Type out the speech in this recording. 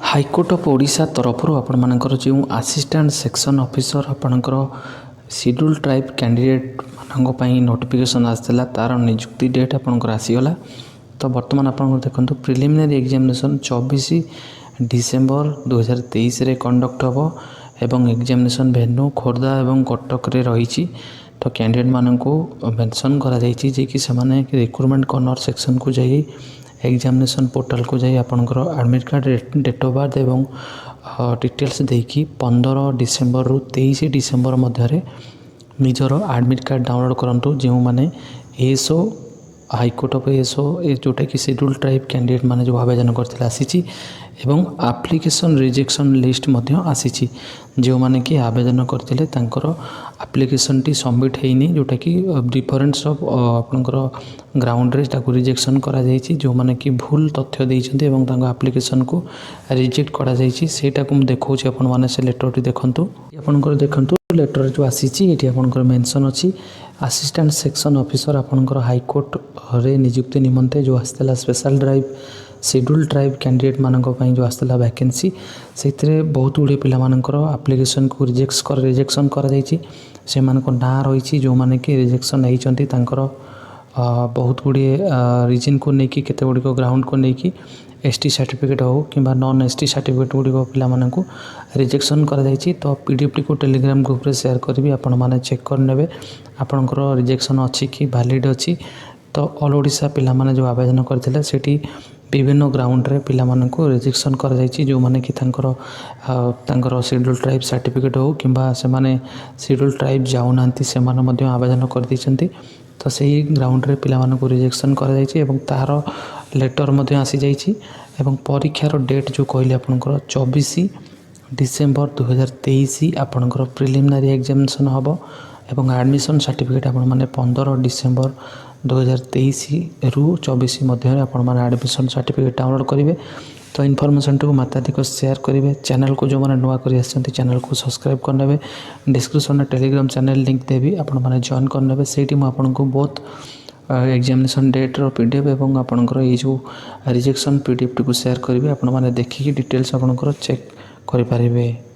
High court of Odisha तरफ आपणकर जो असिस्टेंट सेक्शन ऑफिसर आपणकर शेड्यूल ट्राइब कैंडिडेट मानी नोटिफिकेशन आसाला तार नियुक्ति डेट आपणकर आसीगला। तो बर्तमान आप देखो प्रिलिमिनारी एग्जामिनेशन 24 डिसेम्बर 2023 रे कंडक्ट हम एवं एग्जामिनेशन भेन्यू खोर्धा और कटक रे रही। तो कैंडिडेट मानक मेंशन करा जायछि जे कि सेमाने रिक्रुटमेंट कॉर्नर सेक्शन को जाई एग्जामिनेशन पोर्टाल को जाई आपनकर admit card date of birth एवं डिटेल्स देकी 15 डिसेम्बर रु 23 डिसेम्बर मध्य निजर एडमिट कार्ड डाउनलोड करंतु जो माने एसओ हाईकोर्ट ऑफ एसओ जोटा कि शेड्यूल ट्राइब कैंडिडेट माने जो आवेदन करथिले आसीछि एवं एप्लिकेशन रिजेक्शन लिस्ट मध्य आसीछि जो माने कि आवेदन करथिले तांकर एप्लिकेशन टी सबमिट हेइनी जोटा कि डिफरेंस ऑफ आपनकर ग्राउंड रे ताको रिजेक्शन करा जायछि जो माने कि भूल तथ्य देइछन्ते एवं तांको एप्लिकेशन को रिजेक्ट करा जायछि सेटा को देखौछि आपन माने से लेटर टी देखंतु आपनकर देखंतु लेटर जो आसीछि एठी आपनकर मेंशन अछि असिस्टेंट सेक्शन ऑफिसर आपनकर हाईकोर्ट रे नियुक्ति निमंते जो आस्तला special drive schedule tribe candidate मानक पई जो आस्तला वैकेंसी सेतरे बहुत गुडे पिला मानकर एप्लिकेशन को रिजेक्शन करा जायछि से मानको ना रहिछि जो माने कि रिजेक्शन हेइचन्ती तांकर बहुत गुडे रीजन को नेकी केते गुडी को ग्राउंड को नेकी एसटी सर्टिफिकेट हो किंबा नॉन एसटी सर्टिफिकेट गुडी को पिला माननको रिजेक्शन करा जायछि। तो पीडीएफ को टेलीग्राम ग्रुप रे शेयर करबी आपण माने चेक कर नेबे आपनकर रिजेक्शन अछि कि वैलिड अछि। तो ऑल ओडिशा पिला माने जो आवेदन करथिले सेठी विभिन्न ग्राउंड रे पिला माननको रिजेक्शन करा जायछि जो माने कि तांकर शेड्यूल ट्राइब सर्टिफिकेट हो किंबा से माने शेड्यूल ट्राइब जाउ नांती से माने मध्य आवेदन कर दिछन्ती। तो सही ग्राउंड रे पिला माननको रिजेक्शन करा जायछि एवं तार लेटर मध्य आसी जायछि एवं परीक्षार डेट जो कहले आपनकर 24 डिसेम्बर 2023 आपनकर प्रिलिमिनारी एग्जामिनेशन हबो एवं एडमिशन सर्टिफिकेट आपण माने 15 डिसेम्बर 2023 रु 24 मध्य आपण माने एडमिशन सर्टिफिकेट डाउनलोड करेंगे। तो इनफॉरमेशन को माताधिक शेयर करेंगे। चैनल को जो मैंने नुआ कर चैनल को सब्सक्राइब करने डिस्क्रिप्शन में टेलीग्राम चैनल लिंक देवी आपण मैंने जॉइन करने से आपको बहुत एग्जामिनेशन डेट रो पीडीएफ एवं आपनकर ये जो रिजेक्शन पीडीएफ को शेयर करेंगे आपण मैंने देखिए डिटेल्स आपनकर चेक करें।